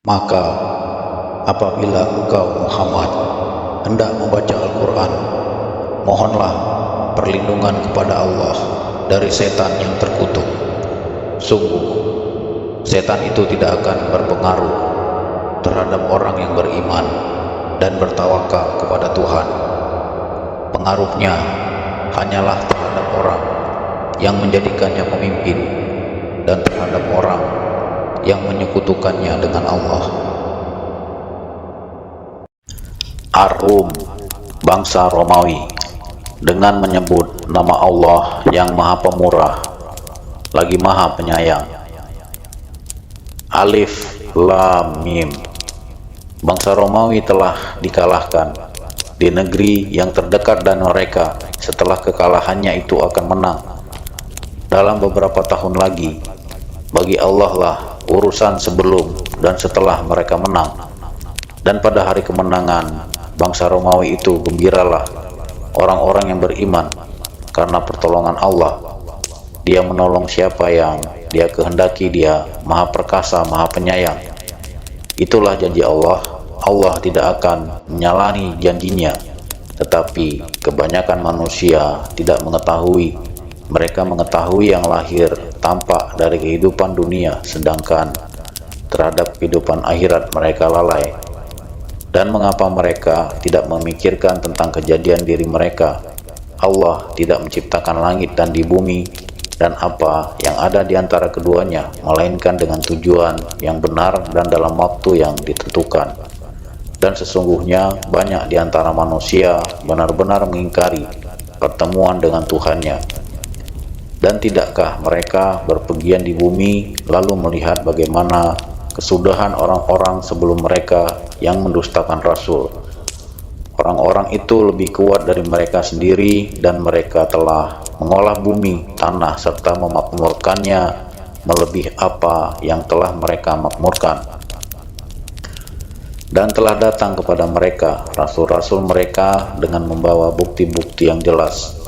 Maka apabila engkau Muhammad hendak membaca Al-Quran, mohonlah perlindungan kepada Allah dari setan yang terkutuk. Sungguh, setan itu tidak akan berpengaruh terhadap orang yang beriman dan bertawakal kepada Tuhan. Pengaruhnya hanyalah terhadap orang yang menjadikannya pemimpin dan terhadap orang yang menyekutukannya dengan Allah. Ar-Rum, bangsa Romawi, dengan menyebut nama Allah yang Maha Pemurah lagi Maha Penyayang. Alif Lam Mim. Bangsa Romawi telah dikalahkan di negeri yang terdekat dan mereka setelah kekalahannya itu akan menang dalam beberapa tahun lagi. Bagi Allah lah urusan sebelum dan setelah mereka menang, dan pada hari kemenangan bangsa Romawi itu gembiralah orang-orang yang beriman karena pertolongan Allah. Dia menolong siapa yang Dia kehendaki. Dia Maha Perkasa, Maha Penyayang. Itulah janji Allah. Allah tidak akan menyalahi janjinya, tetapi kebanyakan manusia tidak mengetahui. Mereka mengetahui yang lahir tampak dari kehidupan dunia, sedangkan terhadap kehidupan akhirat mereka lalai. Dan mengapa mereka tidak memikirkan tentang kejadian diri mereka? Allah tidak menciptakan langit dan di bumi dan apa yang ada di antara keduanya, melainkan dengan tujuan yang benar dan dalam waktu yang ditentukan. Dan sesungguhnya banyak di antara manusia benar-benar mengingkari pertemuan dengan Tuhannya. Dan tidakkah mereka berpergian di bumi lalu melihat bagaimana kesudahan orang-orang sebelum mereka yang mendustakan Rasul? Orang-orang itu lebih kuat dari mereka sendiri, dan mereka telah mengolah bumi, tanah, serta memakmurkannya melebihi apa yang telah mereka makmurkan. Dan telah datang kepada mereka rasul-rasul mereka dengan membawa bukti-bukti yang jelas.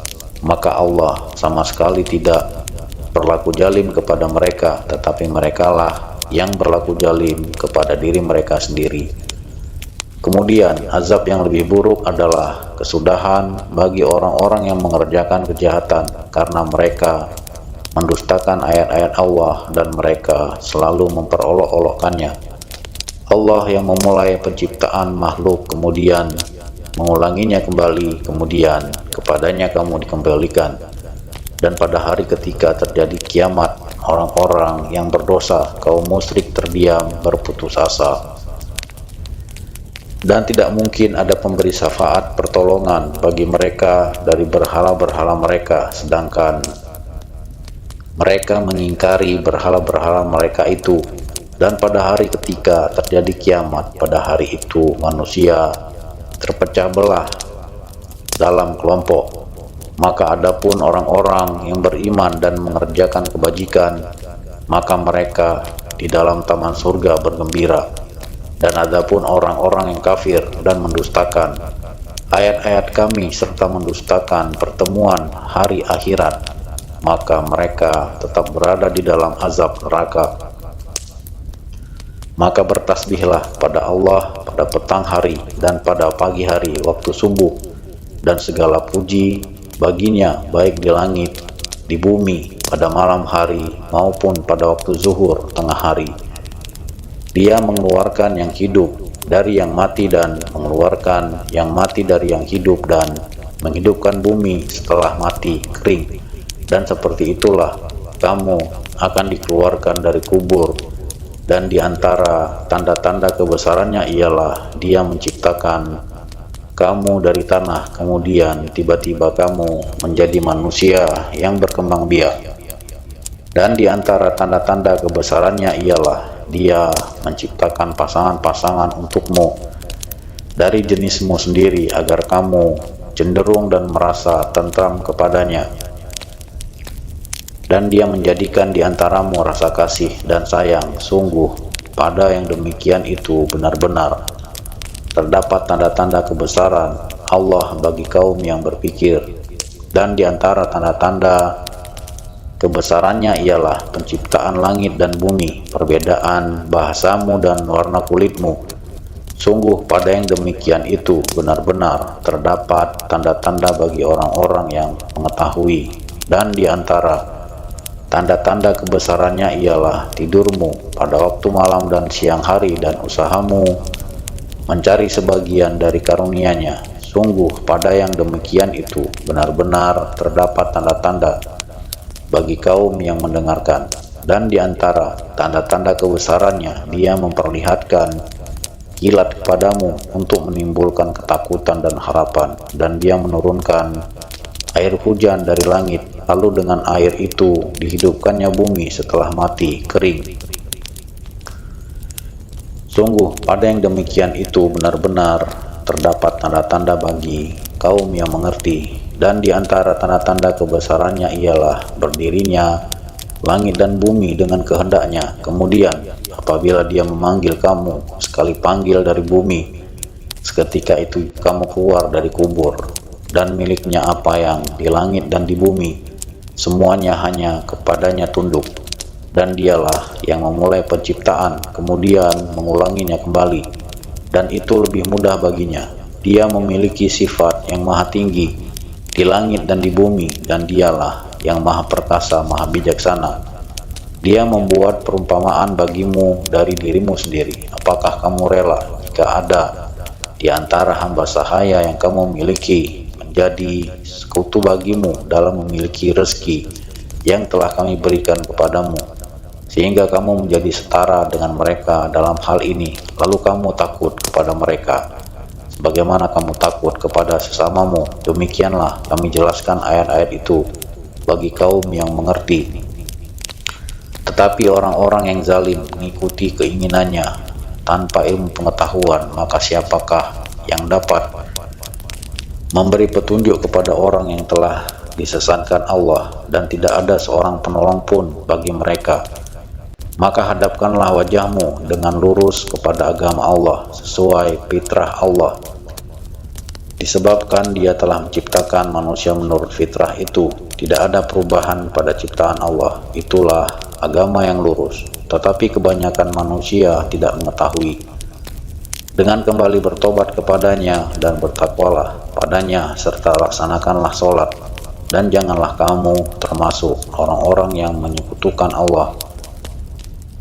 Maka Allah sama sekali tidak berlaku zalim kepada mereka, tetapi merekalah yang berlaku zalim kepada diri mereka sendiri. Kemudian azab yang lebih buruk adalah kesudahan bagi orang-orang yang mengerjakan kejahatan karena mereka mendustakan ayat-ayat Allah dan mereka selalu memperolok-olokkannya. Allah yang memulai penciptaan makhluk kemudian mengulanginya kembali, kemudian kepadanya kamu dikembalikan. Dan pada hari ketika terjadi kiamat, orang-orang yang berdosa, kaum musyrik terdiam berputus asa. Dan tidak mungkin ada pemberi syafaat pertolongan bagi mereka dari berhala-berhala mereka, sedangkan mereka mengingkari berhala-berhala mereka itu. Dan pada hari ketika terjadi kiamat, pada hari itu manusia terpecah belah dalam kelompok. Maka adapun orang-orang yang beriman dan mengerjakan kebajikan, maka mereka di dalam taman surga bergembira. Dan adapun orang-orang yang kafir dan mendustakan ayat-ayat kami serta mendustakan pertemuan hari akhirat, maka mereka tetap berada di dalam azab neraka. Maka bertasbihlah pada Allah pada petang hari dan pada pagi hari waktu subuh, dan segala puji baginya baik di langit, di bumi, pada malam hari maupun pada waktu zuhur tengah hari. Dia mengeluarkan yang hidup dari yang mati dan mengeluarkan yang mati dari yang hidup, dan menghidupkan bumi setelah mati kering. Dan seperti itulah kamu akan dikeluarkan dari kubur. Dan di antara tanda-tanda kebesarannya ialah Dia menciptakan kamu dari tanah, kemudian tiba-tiba kamu menjadi manusia yang berkembang biak. Dan di antara tanda-tanda kebesarannya ialah Dia menciptakan pasangan-pasangan untukmu dari jenismu sendiri agar kamu cenderung dan merasa tentram kepadanya. Dan Dia menjadikan di antaramu rasa kasih dan sayang. Sungguh pada yang demikian itu benar-benar terdapat tanda-tanda kebesaran Allah bagi kaum yang berpikir. Dan di antara tanda-tanda Kebesarannya ialah penciptaan langit dan bumi, perbedaan bahasamu dan warna kulitmu. Sungguh pada yang demikian itu benar-benar terdapat tanda-tanda bagi orang-orang yang mengetahui. Dan di antara tanda-tanda kebesarannya ialah tidurmu pada waktu malam dan siang hari, dan usahamu mencari sebagian dari karunia-Nya. Sungguh pada yang demikian itu benar-benar terdapat tanda-tanda bagi kaum yang mendengarkan. Dan di antara tanda-tanda kebesarannya, Dia memperlihatkan kilat kepadamu untuk menimbulkan ketakutan dan harapan, dan Dia menurunkan air hujan dari langit, lalu dengan air itu dihidupkannya bumi setelah mati kering. Sungguh pada yang demikian itu benar-benar terdapat tanda-tanda bagi kaum yang mengerti. Dan di antara tanda-tanda kebesarannya ialah berdirinya langit dan bumi dengan kehendaknya. Kemudian apabila Dia memanggil kamu sekali panggil dari bumi, seketika itu kamu keluar dari kubur. Dan miliknya apa yang di langit dan di bumi, semuanya hanya kepadanya tunduk. Dan Dialah yang memulai penciptaan, kemudian mengulanginya kembali, dan itu lebih mudah baginya. Dia memiliki sifat yang maha tinggi di langit dan di bumi, dan Dialah yang maha perkasa, maha bijaksana. Dia membuat perumpamaan bagimu dari dirimu sendiri. Apakah kamu rela jika ada di antara hamba sahaya yang kamu miliki menjadi sekutu bagimu dalam memiliki rezeki yang telah kami berikan kepadamu, sehingga kamu menjadi setara dengan mereka dalam hal ini, lalu kamu takut kepada mereka sebagaimana kamu takut kepada sesamamu? Demikianlah kami jelaskan ayat-ayat itu bagi kaum yang mengerti. Tetapi orang-orang yang zalim mengikuti keinginannya tanpa ilmu pengetahuan, maka siapakah yang dapat memberi petunjuk kepada orang yang telah disesatkan Allah, dan tidak ada seorang penolong pun bagi mereka? Maka hadapkanlah wajahmu dengan lurus kepada agama Allah sesuai fitrah Allah. Disebabkan Dia telah menciptakan manusia menurut fitrah itu, tidak ada perubahan pada ciptaan Allah. Itulah agama yang lurus. Tetapi kebanyakan manusia tidak mengetahui. Dengan kembali bertobat kepadanya dan bertakwalah padanya, serta laksanakanlah sholat, dan janganlah kamu termasuk orang-orang yang menyekutukan Allah,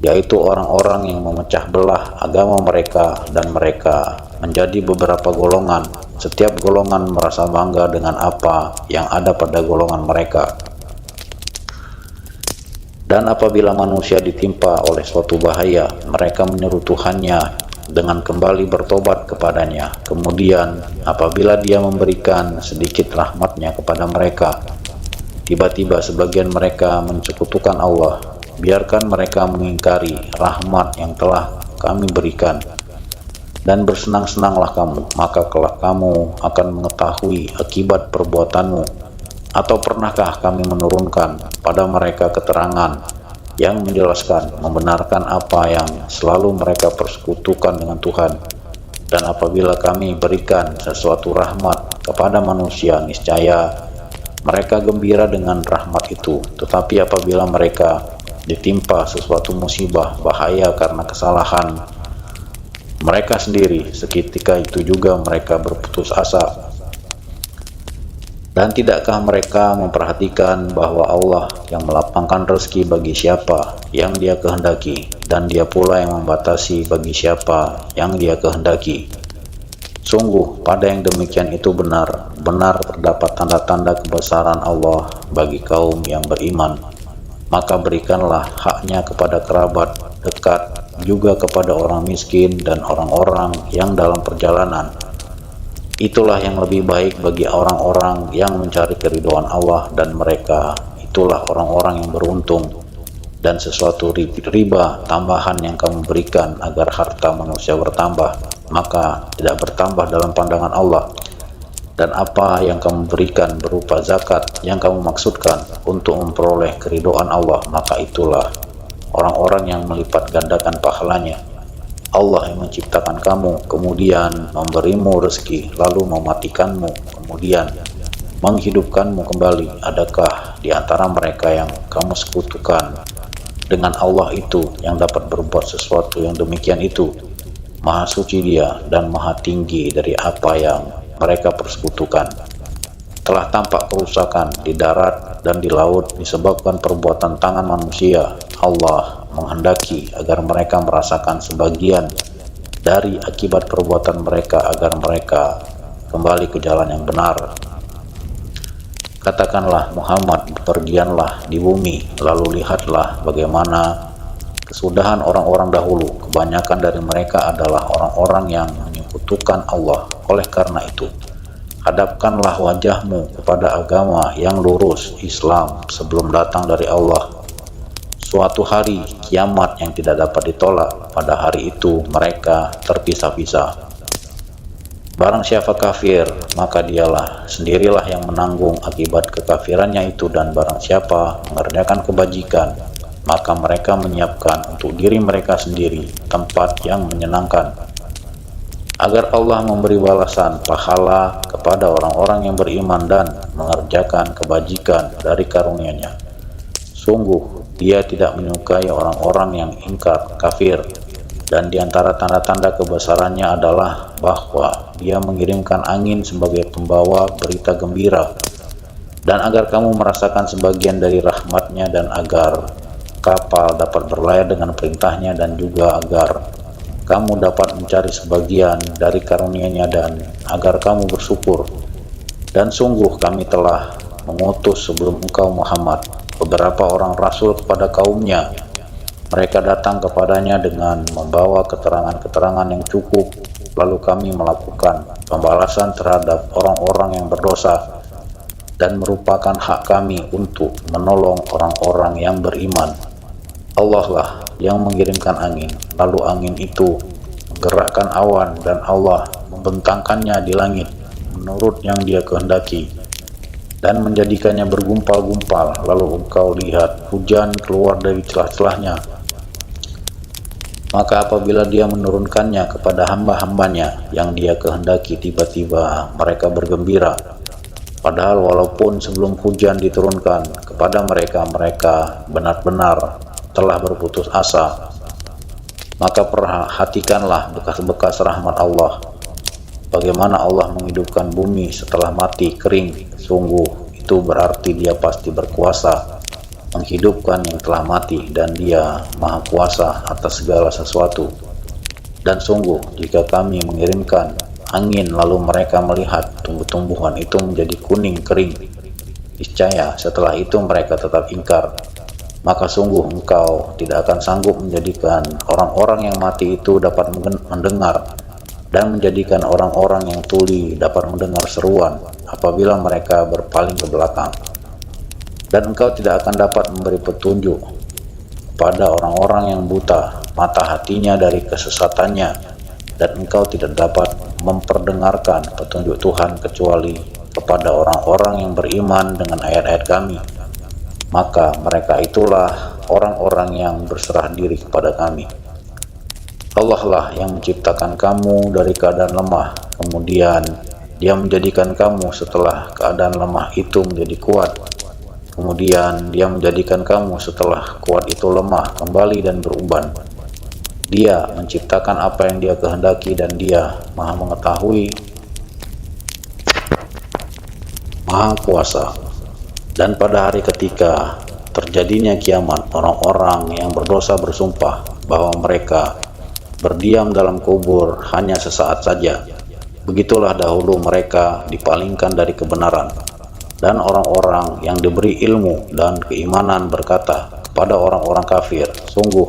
yaitu orang-orang yang memecah belah agama mereka, dan mereka menjadi beberapa golongan. Setiap golongan merasa bangga dengan apa yang ada pada golongan mereka. Dan apabila manusia ditimpa oleh suatu bahaya, mereka menyeru Tuhannya dengan kembali bertobat kepadanya. Kemudian apabila Dia memberikan sedikit rahmat-Nya kepada mereka, tiba-tiba sebagian mereka menyekutukan Allah. Biarkan mereka mengingkari rahmat yang telah kami berikan, dan bersenang-senanglah kamu, maka kelak kamu akan mengetahui akibat perbuatanmu. Atau pernahkah kami menurunkan pada mereka keterangan yang menjelaskan, membenarkan apa yang selalu mereka persekutukan dengan Tuhan? Dan apabila kami berikan sesuatu rahmat kepada manusia, niscaya mereka gembira dengan rahmat itu. Tetapi apabila mereka ditimpa sesuatu musibah, bahaya karena kesalahan mereka sendiri, seketika itu juga mereka berputus asa. Dan tidakkah mereka memperhatikan bahwa Allah yang melapangkan rezeki bagi siapa yang Dia kehendaki, dan Dia pula yang membatasi bagi siapa yang Dia kehendaki? Sungguh pada yang demikian itu benar-benar terdapat tanda-tanda kebesaran Allah bagi kaum yang beriman. Maka berikanlah haknya kepada kerabat dekat, juga kepada orang miskin dan orang-orang yang dalam perjalanan. Itulah yang lebih baik bagi orang-orang yang mencari keridhaan Allah, dan mereka itulah orang-orang yang beruntung. Dan sesuatu riba tambahan yang kamu berikan agar harta manusia bertambah, maka tidak bertambah dalam pandangan Allah. Dan apa yang kamu berikan berupa zakat yang kamu maksudkan untuk memperoleh keridhaan Allah, maka itulah orang-orang yang melipat gandakan pahalanya. Allah yang menciptakan kamu, kemudian memberimu rezeki, lalu mematikanmu, kemudian menghidupkanmu kembali. Adakah di antara mereka yang kamu sekutukan dengan Allah itu yang dapat berbuat sesuatu yang demikian itu? Maha suci Dia dan maha tinggi dari apa yang mereka persekutukan. Telah tampak kerusakan di darat dan di laut disebabkan perbuatan tangan manusia. Allah menghendaki agar mereka merasakan sebagian dari akibat perbuatan mereka agar mereka kembali ke jalan yang benar. Katakanlah Muhammad, bepergianlah di bumi, lalu lihatlah bagaimana kesudahan orang-orang dahulu. Kebanyakan dari mereka adalah orang-orang yang menyekutukan Allah. Oleh karena itu, hadapkanlah wajahmu kepada agama yang lurus, Islam, sebelum datang dari Allah suatu hari kiamat yang tidak dapat ditolak. Pada hari itu mereka terpisah-pisah. Barang siapa kafir, maka dialah sendirilah yang menanggung akibat kekafirannya itu, dan barang siapa mengerjakan kebajikan, maka mereka menyiapkan untuk diri mereka sendiri tempat yang menyenangkan, agar Allah memberi balasan pahala kepada orang-orang yang beriman dan mengerjakan kebajikan dari karunia-Nya. Sungguh Dia tidak menyukai orang-orang yang ingkar kafir, dan di antara tanda-tanda kebesarannya adalah bahwa Dia mengirimkan angin sebagai pembawa berita gembira, dan agar kamu merasakan sebagian dari rahmat-Nya, dan agar kapal dapat berlayar dengan perintah-Nya, dan juga agar kamu dapat mencari sebagian dari karunia-Nya, dan agar kamu bersyukur. Dan sungguh kami telah mengutus sebelum engkau Muhammad beberapa orang rasul kepada kaumnya. Mereka datang kepadanya dengan membawa keterangan-keterangan yang cukup, lalu kami melakukan pembalasan terhadap orang-orang yang berdosa, dan merupakan hak kami untuk menolong orang-orang yang beriman. Allah lah yang mengirimkan angin, lalu angin itu menggerakkan awan, dan Allah membentangkannya di langit menurut yang Dia kehendaki, dan menjadikannya bergumpal-gumpal, lalu engkau lihat hujan keluar dari celah-celahnya. Maka apabila Dia menurunkannya kepada hamba-hambanya yang Dia kehendaki, tiba-tiba mereka bergembira. Padahal walaupun sebelum hujan diturunkan kepada mereka, mereka benar-benar telah berputus asa. Maka perhatikanlah bekas-bekas rahmat Allah, bagaimana Allah menghidupkan bumi setelah mati kering. Sungguh itu berarti Dia pasti berkuasa menghidupkan yang telah mati, dan Dia maha kuasa atas segala sesuatu. Dan sungguh jika kami mengirimkan angin lalu mereka melihat tumbuh-tumbuhan itu menjadi kuning kering, niscaya setelah itu mereka tetap ingkar. Maka sungguh engkau tidak akan sanggup menjadikan orang-orang yang mati itu dapat mendengar, dan menjadikan orang-orang yang tuli dapat mendengar seruan apabila mereka berpaling ke belakang. Dan engkau tidak akan dapat memberi petunjuk pada orang-orang yang buta mata hatinya dari kesesatannya, dan engkau tidak dapat memperdengarkan petunjuk Tuhan kecuali kepada orang-orang yang beriman dengan ayat-ayat kami. Maka mereka itulah orang-orang yang berserah diri kepada kami. Allah lah yang menciptakan kamu dari keadaan lemah, kemudian Dia menjadikan kamu setelah keadaan lemah itu menjadi kuat. Kemudian Dia menjadikan kamu setelah kuat itu lemah kembali dan beruban. Dia menciptakan apa yang Dia kehendaki, dan Dia maha mengetahui, maha kuasa. Dan pada hari ketika terjadinya kiamat, orang-orang yang berdosa bersumpah bahwa mereka berdiam dalam kubur hanya sesaat saja. Begitulah dahulu mereka dipalingkan dari kebenaran. Dan orang-orang yang diberi ilmu dan keimanan berkata kepada orang-orang kafir, sungguh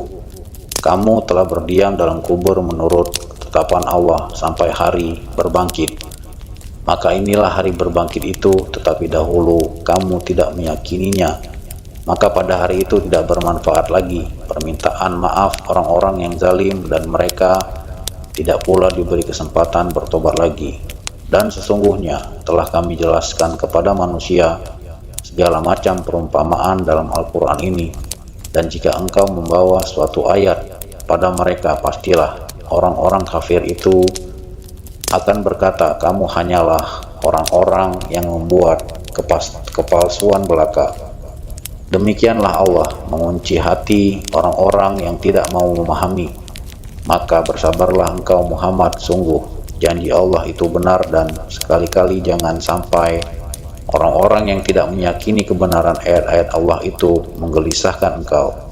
kamu telah berdiam dalam kubur menurut ketetapan Allah sampai hari berbangkit. Maka inilah hari berbangkit itu, tetapi dahulu kamu tidak meyakininya. Maka pada hari itu tidak bermanfaat lagi permintaan maaf orang-orang yang zalim, dan mereka tidak pula diberi kesempatan bertobat lagi. Dan sesungguhnya telah kami jelaskan kepada manusia segala macam perumpamaan dalam Al-Quran ini, dan jika engkau membawa suatu ayat pada mereka, pastilah orang-orang kafir itu akan berkata, kamu hanyalah orang-orang yang membuat kepalsuan belaka. Demikianlah Allah mengunci hati orang-orang yang tidak mau memahami. Maka bersabarlah engkau Muhammad, sungguh janji Allah itu benar, dan sekali-kali jangan sampai orang-orang yang tidak meyakini kebenaran ayat-ayat Allah itu menggelisahkan engkau.